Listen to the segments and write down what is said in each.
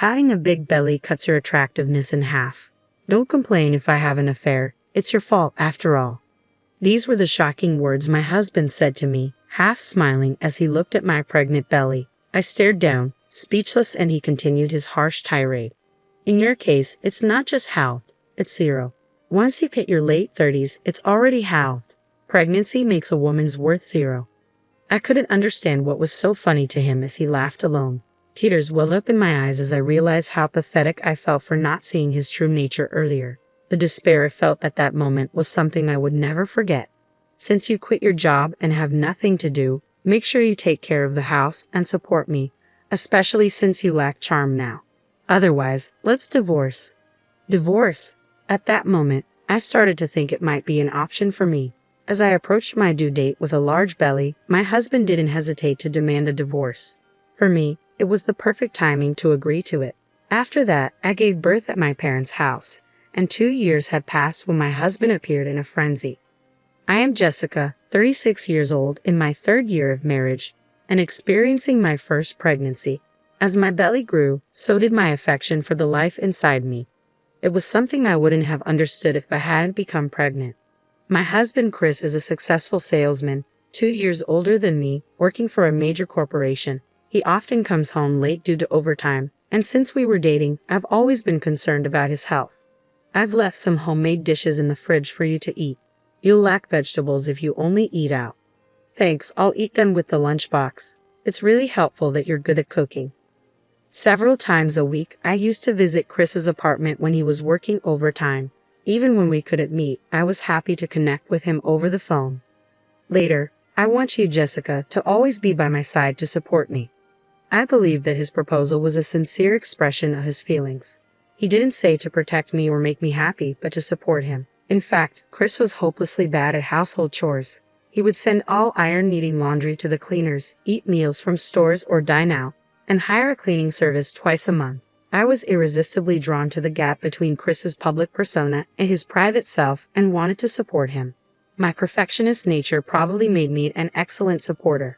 Having a big belly cuts your attractiveness in half. Don't complain if I have an affair. It's your fault after all. These were the shocking words my husband said to me, half smiling as he looked at my pregnant belly. I stared down, speechless, and he continued his harsh tirade. In your case, it's not just halved, it's zero. Once you hit your late 30s, it's already halved. Pregnancy makes a woman's worth zero. I couldn't understand what was so funny to him as he laughed alone. Tears welled up in my eyes as I realized how pathetic I felt for not seeing his true nature earlier. The despair I felt at that moment was something I would never forget. Since you quit your job and have nothing to do, make sure you take care of the house and support me, especially since you lack charm now. Otherwise, let's divorce. Divorce? At that moment, I started to think it might be an option for me. As I approached my due date with a large belly, my husband didn't hesitate to demand a divorce. For me, it was the perfect timing to agree to it. After that, I gave birth at my parents' house, and 2 years had passed when my husband appeared in a frenzy. I am Jessica, 36 years old, in my 3rd year of marriage, and experiencing my first pregnancy. As my belly grew, so did my affection for the life inside me. It was something I wouldn't have understood if I hadn't become pregnant. My husband Chris is a successful salesman, 2 years older than me, working for a major corporation. He often comes home late due to overtime, and since we were dating, I've always been concerned about his health. I've left some homemade dishes in the fridge for you to eat. You'll lack vegetables if you only eat out. Thanks, I'll eat them with the lunchbox. It's really helpful that you're good at cooking. Several times a week, I used to visit Chris's apartment when he was working overtime. Even when we couldn't meet, I was happy to connect with him over the phone. Later, I want you, Jessica, to always be by my side to support me. I believe that his proposal was a sincere expression of his feelings. He didn't say to protect me or make me happy, but to support him. In fact, Chris was hopelessly bad at household chores. He would send all iron-needing laundry to the cleaners, eat meals from stores or dine out, and hire a cleaning service twice a month. I was irresistibly drawn to the gap between Chris's public persona and his private self and wanted to support him. My perfectionist nature probably made me an excellent supporter.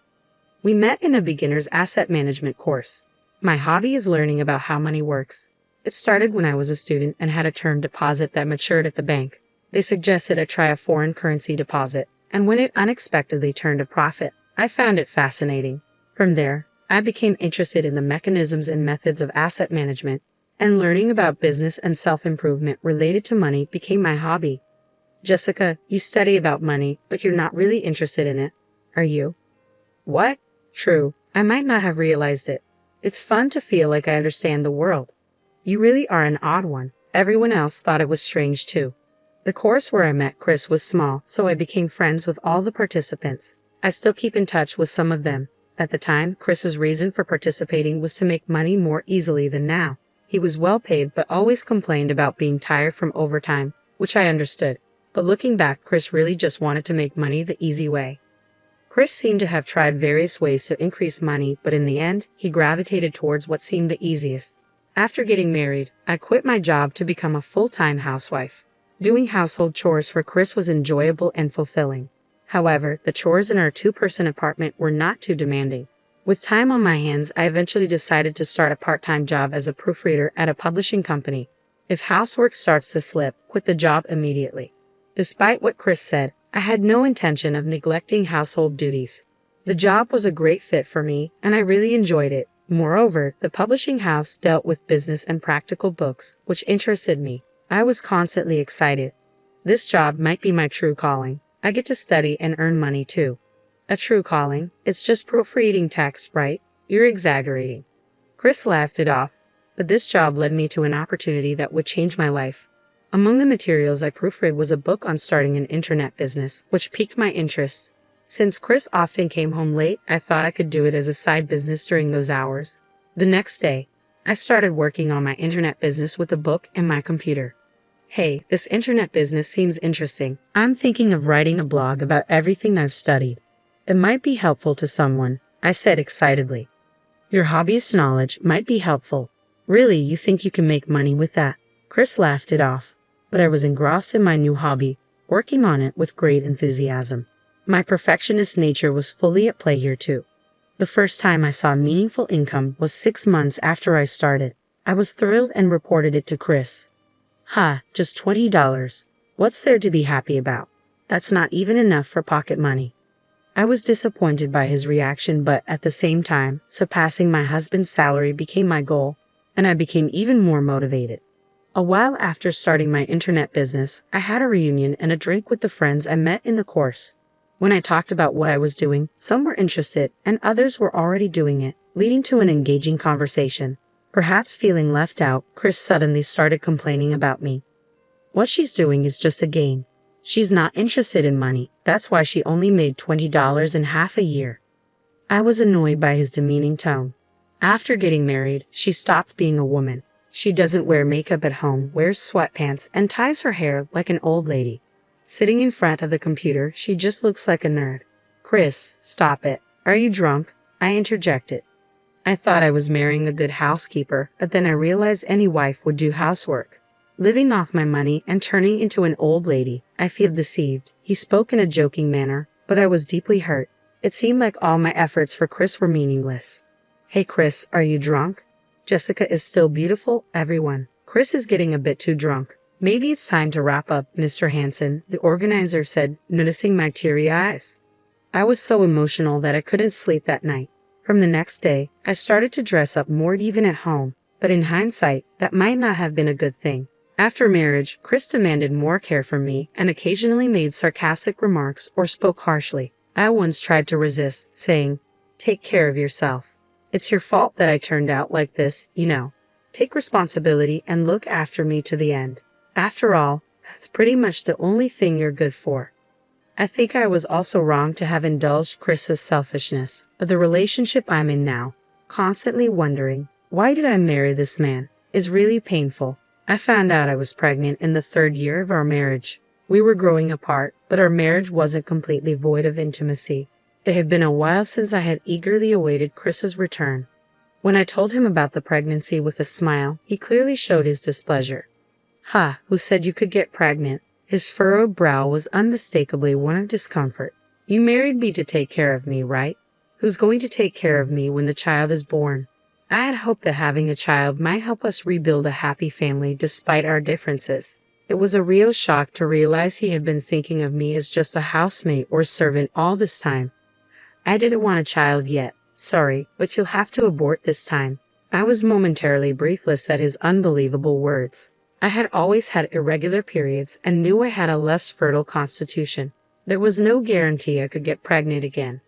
We met in a beginner's asset management course. My hobby is learning about how money works. It started when I was a student and had a term deposit that matured at the bank. They suggested I try a foreign currency deposit, and when it unexpectedly turned a profit, I found it fascinating. From there, I became interested in the mechanisms and methods of asset management, and learning about business and self-improvement related to money became my hobby. Jessica, you study about money, but you're not really interested in it, are you? What? True, I might not have realized it. It's fun to feel like I understand the world. You really are an odd one. Everyone else thought it was strange too. The course where I met Chris was small, so I became friends with all the participants. I still keep in touch with some of them. At the time, Chris's reason for participating was to make money more easily than now. He was well paid but always complained about being tired from overtime, which I understood. But looking back, Chris really just wanted to make money the easy way. Chris seemed to have tried various ways to increase money, but in the end, he gravitated towards what seemed the easiest. After getting married, I quit my job to become a full-time housewife. Doing household chores for Chris was enjoyable and fulfilling. However, the chores in our 2-person apartment were not too demanding. With time on my hands, I eventually decided to start a part-time job as a proofreader at a publishing company. If housework starts to slip, quit the job immediately. Despite what Chris said, I had no intention of neglecting household duties. The job was a great fit for me, and I really enjoyed it. Moreover, the publishing house dealt with business and practical books, which interested me. I was constantly excited. This job might be my true calling. I get to study and earn money too. A true calling? It's just proofreading text, right? You're exaggerating. Chris laughed it off, but this job led me to an opportunity that would change my life. Among the materials I proofread was a book on starting an internet business, which piqued my interest. Since Chris often came home late, I thought I could do it as a side business during those hours. The next day, I started working on my internet business with a book and my computer. Hey, this internet business seems interesting. I'm thinking of writing a blog about everything I've studied. It might be helpful to someone, I said excitedly. Your hobbyist knowledge might be helpful. Really, you think you can make money with that? Chris laughed it off. But I was engrossed in my new hobby, working on it with great enthusiasm. My perfectionist nature was fully at play here too. The first time I saw meaningful income was 6 months after I started. I was thrilled and reported it to Chris. "Ha, just $20. What's there to be happy about? That's not even enough for pocket money." I was disappointed by his reaction, but at the same time, surpassing my husband's salary became my goal, and I became even more motivated. A while after starting my internet business, I had a reunion and a drink with the friends I met in the course. When I talked about what I was doing, some were interested and others were already doing it, leading to an engaging conversation. Perhaps feeling left out, Chris suddenly started complaining about me. "What she's doing is just a game. She's not interested in money. That's why she only made $20 in half a year." I was annoyed by his demeaning tone. After getting married, she stopped being a woman. She doesn't wear makeup at home, wears sweatpants, and ties her hair like an old lady. Sitting in front of the computer, she just looks like a nerd. "Chris, stop it. Are you drunk?" I interjected. I thought I was marrying a good housekeeper, but then I realized any wife would do housework. Living off my money and turning into an old lady, I feel deceived. He spoke in a joking manner, but I was deeply hurt. It seemed like all my efforts for Chris were meaningless. "Hey Chris, are you drunk? Jessica is still beautiful, everyone. Chris is getting a bit too drunk. Maybe it's time to wrap up, Mr. Hanson," the organizer said, noticing my teary eyes. I was so emotional that I couldn't sleep that night. From the next day, I started to dress up more even at home, but in hindsight, that might not have been a good thing. After marriage, Chris demanded more care from me and occasionally made sarcastic remarks or spoke harshly. I once tried to resist, saying, "Take care of yourself. It's your fault that I turned out like this, you know. Take responsibility and look after me to the end. After all, that's pretty much the only thing you're good for." I think I was also wrong to have indulged Chris's selfishness, but the relationship I'm in now, constantly wondering, why did I marry this man, is really painful. I found out I was pregnant in the 3rd year of our marriage. We were growing apart, but our marriage wasn't completely void of intimacy. It had been a while since I had eagerly awaited Chris's return. When I told him about the pregnancy with a smile, he clearly showed his displeasure. "Ha, who said you could get pregnant?" His furrowed brow was unmistakably one of discomfort. "You married me to take care of me, right? Who's going to take care of me when the child is born?" I had hoped that having a child might help us rebuild a happy family despite our differences. It was a real shock to realize he had been thinking of me as just a housemate or servant all this time. "I didn't want a child yet. Sorry, but you'll have to abort this time." I was momentarily breathless at his unbelievable words. I had always had irregular periods and knew I had a less fertile constitution. There was no guarantee I could get pregnant again.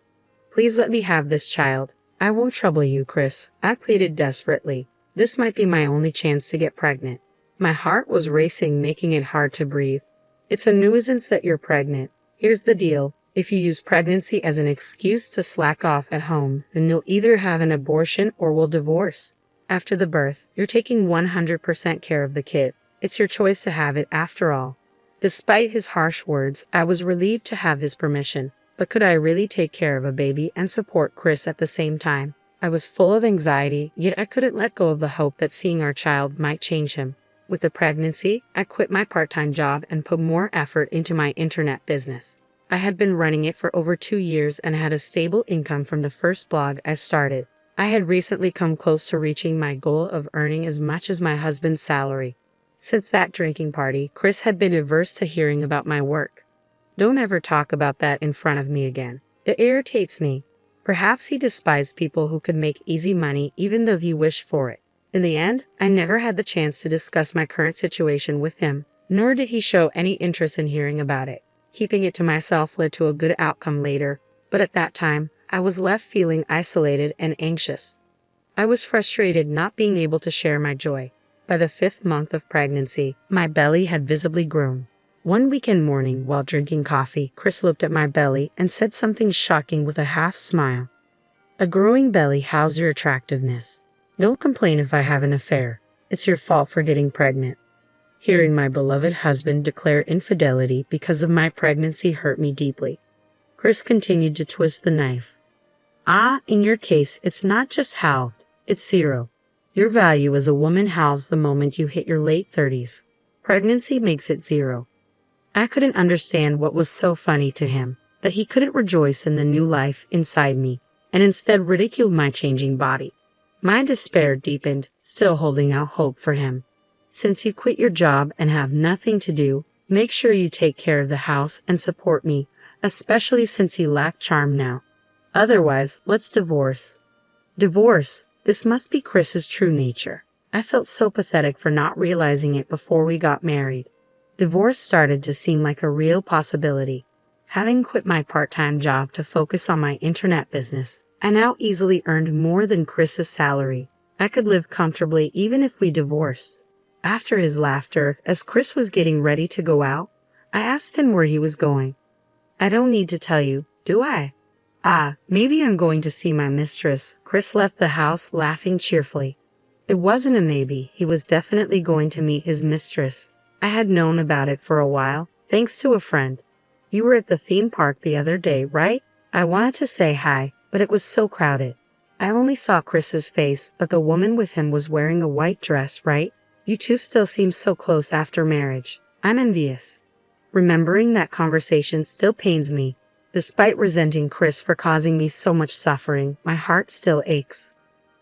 "Please let me have this child. I won't trouble you, Chris," I pleaded desperately. This might be my only chance to get pregnant. My heart was racing, making it hard to breathe. "It's a nuisance that you're pregnant. Here's the deal. If you use pregnancy as an excuse to slack off at home, then you'll either have an abortion or we'll divorce. After the birth, you're taking 100% care of the kid. It's your choice to have it after all." Despite his harsh words, I was relieved to have his permission. But could I really take care of a baby and support Chris at the same time? I was full of anxiety, yet I couldn't let go of the hope that seeing our child might change him. With the pregnancy, I quit my part-time job and put more effort into my internet business. I had been running it for over 2 years and had a stable income from the first blog I started. I had recently come close to reaching my goal of earning as much as my husband's salary. Since that drinking party, Chris had been averse to hearing about my work. "Don't ever talk about that in front of me again. It irritates me." Perhaps he despised people who could make easy money even though he wished for it. In the end, I never had the chance to discuss my current situation with him, nor did he show any interest in hearing about it. Keeping it to myself led to a good outcome later, but at that time, I was left feeling isolated and anxious. I was frustrated not being able to share my joy. By the 5th month of pregnancy, my belly had visibly grown. One weekend morning, while drinking coffee, Chris looked at my belly and said something shocking with a half smile. "A growing belly, how's your attractiveness? Don't complain if I have an affair. It's your fault for getting pregnant." Hearing my beloved husband declare infidelity because of my pregnancy hurt me deeply. Chris continued to twist the knife. In your case, it's not just halved, it's 0. Your value as a woman halves the moment you hit your late 30s. Pregnancy makes it 0. I couldn't understand what was so funny to him, that he couldn't rejoice in the new life inside me, and instead ridiculed my changing body. My despair deepened, still holding out hope for him. Since you quit your job and have nothing to do, make sure you take care of the house and support me, especially since you lack charm now. Otherwise, let's divorce. Divorce? This must be Chris's true nature. I felt so pathetic for not realizing it before we got married. Divorce started to seem like a real possibility. Having quit my part-time job to focus on my internet business, I now easily earned more than Chris's salary. I could live comfortably even if we divorced. After his laughter, as Chris was getting ready to go out, I asked him where he was going. I don't need to tell you, do I? Maybe I'm going to see my mistress. Chris left the house laughing cheerfully. It wasn't a maybe, he was definitely going to meet his mistress. I had known about it for a while, thanks to a friend. You were at the theme park the other day, right? I wanted to say hi, but it was so crowded. I only saw Chris's face, but the woman with him was wearing a white dress, right? You two still seem so close after marriage. I'm envious. Remembering that conversation still pains me. Despite resenting Chris for causing me so much suffering, my heart still aches.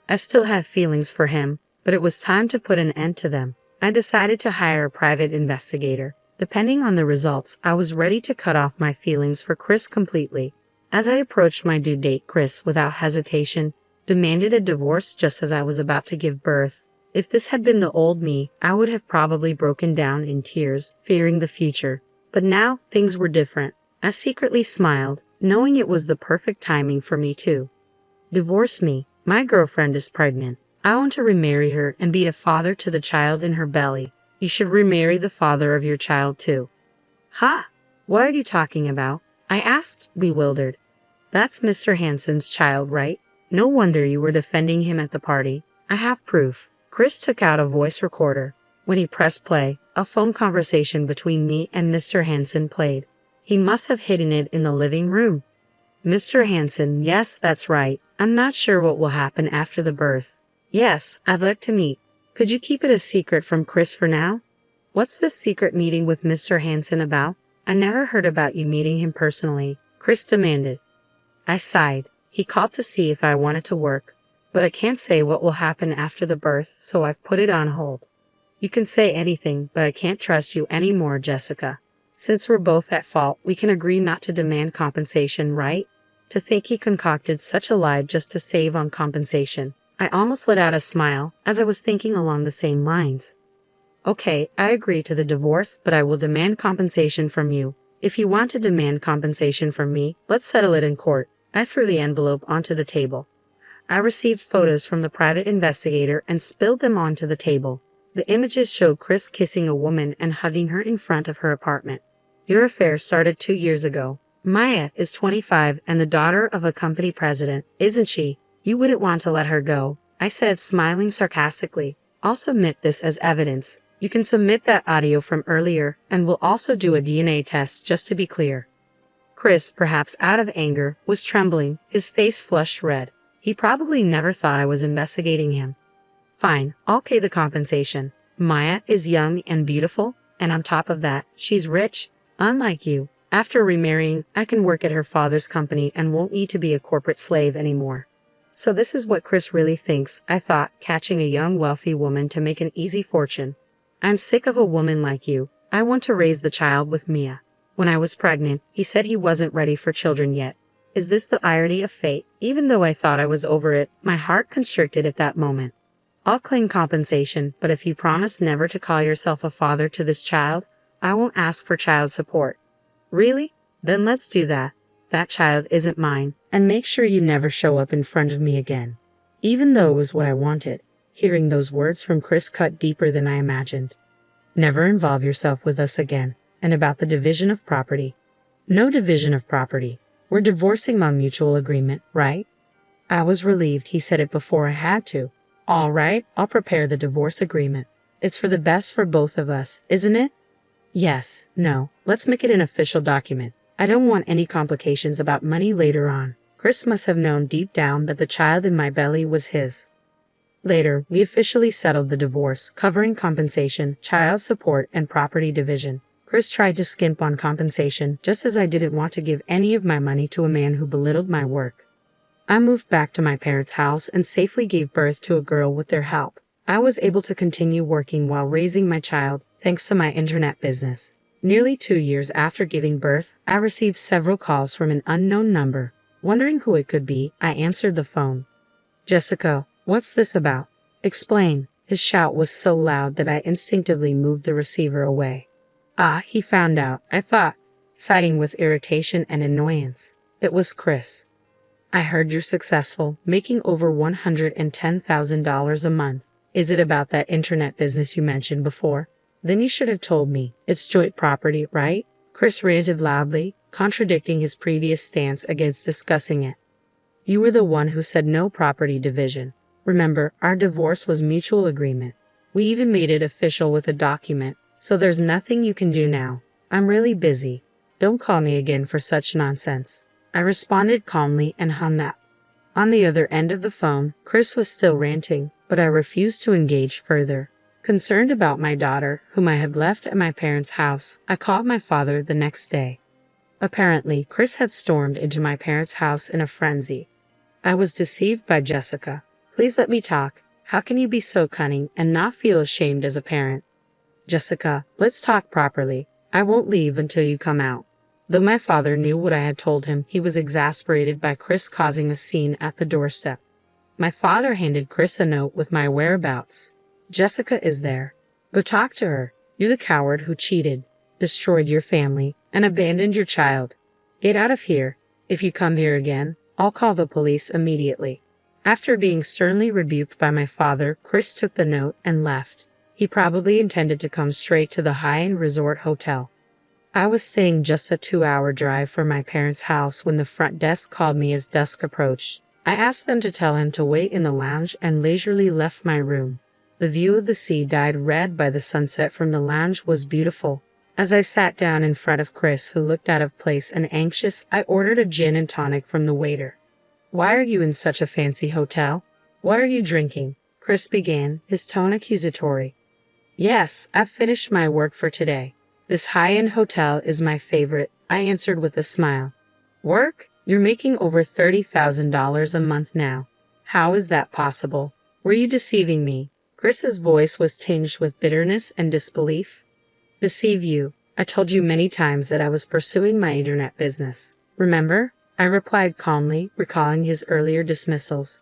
I still have feelings for him, but it was time to put an end to them. I decided to hire a private investigator. Depending on the results, I was ready to cut off my feelings for Chris completely. As I approached my due date, Chris, without hesitation, demanded a divorce just as I was about to give birth. If this had been the old me, I would have probably broken down in tears, fearing the future. But now, things were different. I secretly smiled, knowing it was the perfect timing for me too. Divorce me. My girlfriend is pregnant. I want to remarry her and be a father to the child in her belly. You should remarry the father of your child too. Ha! What are you talking about? I asked, bewildered. That's Mr. Hansen's child, right? No wonder you were defending him at the party. I have proof. Chris took out a voice recorder. When he pressed play, a phone conversation between me and Mr. Hansen played. He must have hidden it in the living room. Mr. Hansen, yes, that's right. I'm not sure what will happen after the birth. Yes, I'd like to meet. Could you keep it a secret from Chris for now? What's this secret meeting with Mr. Hansen about? I never heard about you meeting him personally, Chris demanded. I sighed. He called to see if I wanted to work, but I can't say what will happen after the birth, so I've put it on hold. You can say anything, but I can't trust you anymore, Jessica. Since we're both at fault, we can agree not to demand compensation, right? To think he concocted such a lie just to save on compensation. I almost let out a smile, as I was thinking along the same lines. Okay, I agree to the divorce, but I will demand compensation from you. If you want to demand compensation from me, let's settle it in court. I threw the envelope onto the table. I received photos from the private investigator and spilled them onto the table. The images showed Chris kissing a woman and hugging her in front of her apartment. Your affair started 2 years ago. Maya is 25 and the daughter of a company president, isn't she? You wouldn't want to let her go, I said, smiling sarcastically. I'll submit this as evidence. You can submit that audio from earlier, and we'll also do a DNA test just to be clear. Chris, perhaps out of anger, was trembling, his face flushed red. He probably never thought I was investigating him. Fine, I'll pay the compensation. Maya is young and beautiful, and on top of that, she's rich. Unlike you, after remarrying, I can work at her father's company and won't need to be a corporate slave anymore. So this is what Chris really thinks, I thought, catching a young wealthy woman to make an easy fortune. I'm sick of a woman like you. I want to raise the child with Mia. When I was pregnant, he said he wasn't ready for children yet. Is this the irony of fate? Even though I thought I was over it, my heart constricted at that moment. I'll claim compensation, but if you promise never to call yourself a father to this child, I won't ask for child support. Really? Then let's do that. That child isn't mine, and make sure you never show up in front of me again. Even though it was what I wanted, hearing those words from Chris cut deeper than I imagined. Never involve yourself with us again. And about the division of property. No division of property. We're divorcing on mutual agreement, right? I was relieved he said it before I had to. All right, I'll prepare the divorce agreement. It's for the best for both of us, isn't it? Yes, no, let's make it an official document. I don't want any complications about money later on. Chris must have known deep down that the child in my belly was his. Later, we officially settled the divorce, covering compensation, child support, and property division. Chris tried to skimp on compensation, just as I didn't want to give any of my money to a man who belittled my work. I moved back to my parents' house and safely gave birth to a girl with their help. I was able to continue working while raising my child, thanks to my internet business. Nearly 2 years after giving birth, I received several calls from an unknown number. Wondering who it could be, I answered the phone. Jessica, what's this about? Explain. His shout was so loud that I instinctively moved the receiver away. Ah, he found out, I thought, sighing with irritation and annoyance. It was Chris. I heard you're successful, making over $110,000 a month. Is it about that internet business you mentioned before? Then you should have told me. It's joint property, right? Chris ranted loudly, contradicting his previous stance against discussing it. You were the one who said no property division. Remember, our divorce was mutual agreement. We even made it official with a document, so there's nothing you can do now. I'm really busy. Don't call me again for such nonsense. I responded calmly and hung up. On the other end of the phone, Chris was still ranting, but I refused to engage further. Concerned about my daughter, whom I had left at my parents' house, I called my father the next day. Apparently, Chris had stormed into my parents' house in a frenzy. I was deceived by Jessica. Please let me talk. How can you be so cunning and not feel ashamed as a parent? Jessica, let's talk properly. I won't leave until you come out. Though my father knew what I had told him, he was exasperated by Chris causing a scene at the doorstep. My father handed Chris a note with my whereabouts. Jessica is there. Go talk to her. You're the coward who cheated, destroyed your family, and abandoned your child. Get out of here. If you come here again, I'll call the police immediately. After being sternly rebuked by my father, Chris took the note and left. He probably intended to come straight to the high-end resort hotel. I was staying just a 2-hour drive from my parents' house when the front desk called me as dusk approached. I asked them to tell him to wait in the lounge and leisurely left my room. The view of the sea dyed red by the sunset from the lounge was beautiful. As I sat down in front of Chris, who looked out of place and anxious, I ordered a gin and tonic from the waiter. Why are you in such a fancy hotel? What are you drinking? Chris began, his tone accusatory. Yes, I've finished my work for today. This high-end hotel is my favorite, I answered with a smile. Work? You're making over $30,000 a month now. How is that possible? Were you deceiving me? Chris's voice was tinged with bitterness and disbelief. Deceive you? I told you many times that I was pursuing my internet business. Remember? I replied calmly, recalling his earlier dismissals.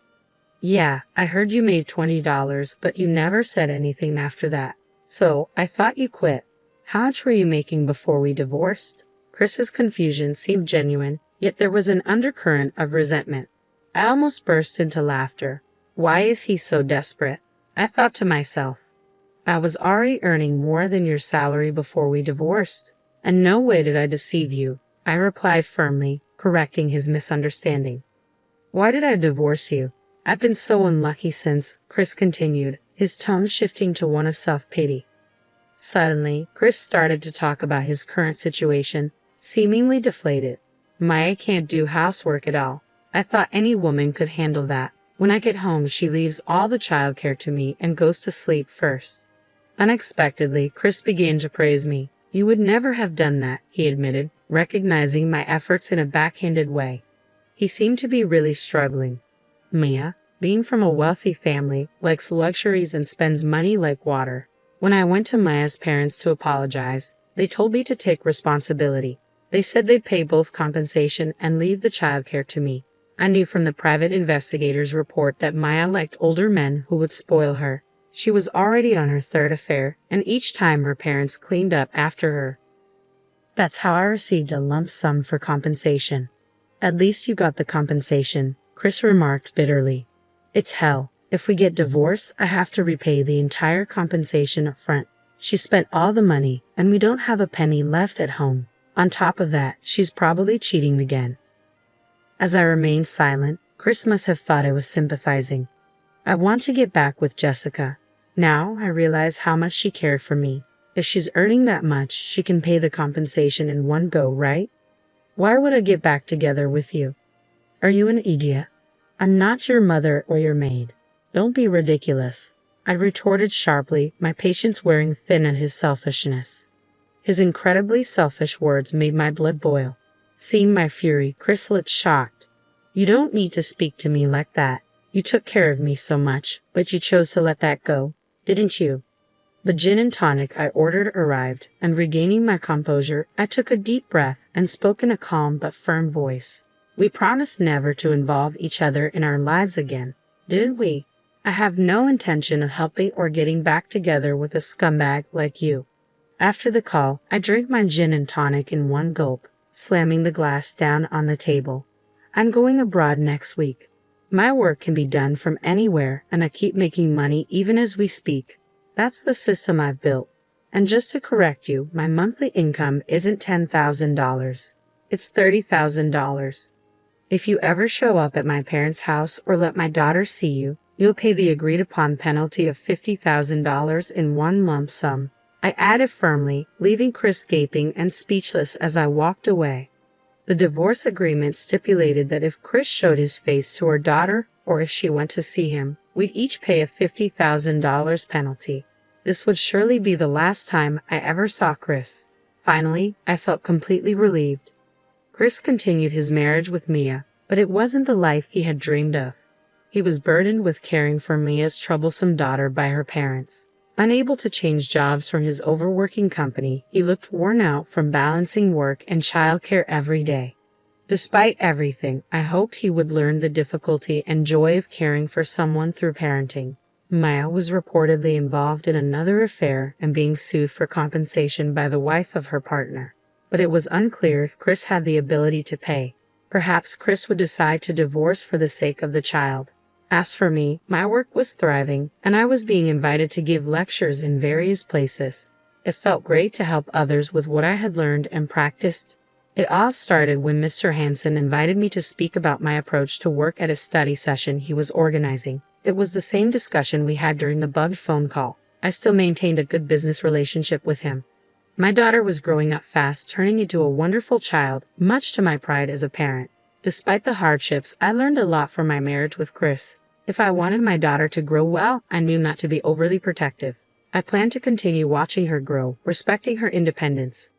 Yeah, I heard you made $20, but you never said anything after that. So, I thought you quit. How much were you making before we divorced? Chris's confusion seemed genuine, yet there was an undercurrent of resentment. I almost burst into laughter. Why is he so desperate? I thought to myself. I was already earning more than your salary before we divorced. And no way did I deceive you, I replied firmly, correcting his misunderstanding. Why did I divorce you? I've been so unlucky since, Chris continued, his tone shifting to one of self-pity. Suddenly, Chris started to talk about his current situation, seemingly deflated. Maya can't do housework at all. I thought any woman could handle that. When I get home, she leaves all the childcare to me and goes to sleep first. Unexpectedly, Chris began to praise me. You would never have done that, he admitted, recognizing my efforts in a backhanded way. He seemed to be really struggling. Maya, being from a wealthy family, likes luxuries and spends money like water. When I went to Maya's parents to apologize, they told me to take responsibility. They said they'd pay both compensation and leave the childcare to me. I knew from the private investigator's report that Maya liked older men who would spoil her. She was already on her third affair, and each time her parents cleaned up after her. That's how I received a lump sum for compensation. At least you got the compensation, Chris remarked bitterly. It's hell. If we get divorced, I have to repay the entire compensation up front. She spent all the money, and we don't have a penny left at home. On top of that, she's probably cheating again. As I remained silent, Chris must have thought I was sympathizing. I want to get back with Jessica. Now I realize how much she cared for me. If she's earning that much, she can pay the compensation in one go, right? Why would I get back together with you? Are you an idiot? I'm not your mother or your maid. Don't be ridiculous, I retorted sharply, my patience wearing thin at his selfishness. His incredibly selfish words made my blood boil. Seeing my fury, Chris looked shocked. You don't need to speak to me like that. You took care of me so much, but you chose to let that go, didn't you? The gin and tonic I ordered arrived, and regaining my composure, I took a deep breath and spoke in a calm but firm voice. We promised never to involve each other in our lives again, didn't we? I have no intention of helping or getting back together with a scumbag like you. After the call, I drank my gin and tonic in one gulp, slamming the glass down on the table. I'm going abroad next week. My work can be done from anywhere, and I keep making money even as we speak. That's the system I've built. And just to correct you, my monthly income isn't $10,000. It's $30,000. If you ever show up at my parents' house or let my daughter see you, you'll pay the agreed-upon penalty of $50,000 in one lump sum. I added firmly, leaving Chris gaping and speechless as I walked away. The divorce agreement stipulated that if Chris showed his face to our daughter or if she went to see him, we'd each pay a $50,000 penalty. This would surely be the last time I ever saw Chris. Finally, I felt completely relieved. Chris continued his marriage with Mia, but it wasn't the life he had dreamed of. He was burdened with caring for Mia's troublesome daughter by her parents. Unable to change jobs from his overworking company, he looked worn out from balancing work and childcare every day. Despite everything, I hoped he would learn the difficulty and joy of caring for someone through parenting. Mia was reportedly involved in another affair and being sued for compensation by the wife of her partner. But it was unclear if Chris had the ability to pay. Perhaps Chris would decide to divorce for the sake of the child. As for me, my work was thriving, and I was being invited to give lectures in various places. It felt great to help others with what I had learned and practiced. It all started when Mr. Hansen invited me to speak about my approach to work at a study session he was organizing. It was the same discussion we had during the bugged phone call. I still maintained a good business relationship with him. My daughter was growing up fast, turning into a wonderful child, much to my pride as a parent. Despite the hardships, I learned a lot from my marriage with Chris. If I wanted my daughter to grow well, I knew not to be overly protective. I planned to continue watching her grow, respecting her independence.